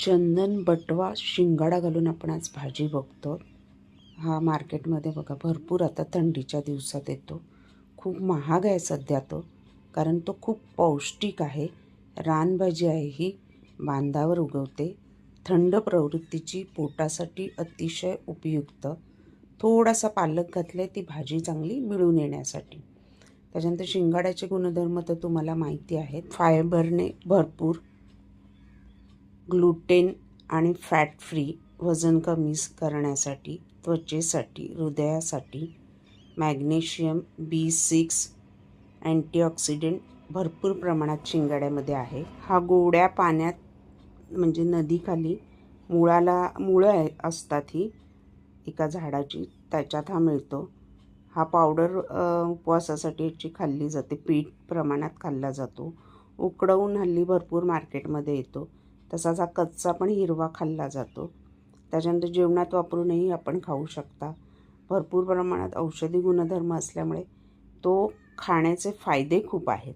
चंदन बटवा शिंगाडा घालून आपण आज भाजी बघतो. हा मार्केटमध्ये बघा भरपूर आता थंडीच्या दिवसात येतो. खूप महाग आहे सध्या तो, कारण तो खूप पौष्टिक आहे. रानभाजी आहे ही, बांधावर उगवते. थंड प्रवृत्तीची, पोटासाठी अतिशय उपयुक्त. थोडासा पालक घातले ती भाजी चांगली मिळून येण्यासाठी. त्याच्यानंतर शिंगाड्याचे गुणधर्म तर तुम्हाला माहिती आहेत. फायबरने भरपूर, ग्लुटेन आणि फॅट फ्री, वजन कमी करण्यासाठी, त्वचेसाठी, हृदयासाठी, मॅग्नेशियम, B6, अँटीऑक्सिडंट भरपूर प्रमाणात शिंगाड्यामध्ये आहे. हा गोड्या पाण्यात म्हणजे नदीखाली मुळं असतात ही एका झाडाची, त्याच्यात हा मिळतो. हा पावडर उपवासासाठी याची खाल्ली जाते, पीठ प्रमाणात खाल्ला जातो. उकडवून हल्ली भरपूर मार्केटमध्ये येतो. तसाच हा कच्चा पण हिरवा खाल्ला जातो. त्याच्यानंतर जेवणात वापरूनही आपण खाऊ शकता. भरपूर प्रमाणात औषधी गुणधर्म असल्यामुळे तो खाण्याचे फायदे खूप आहेत.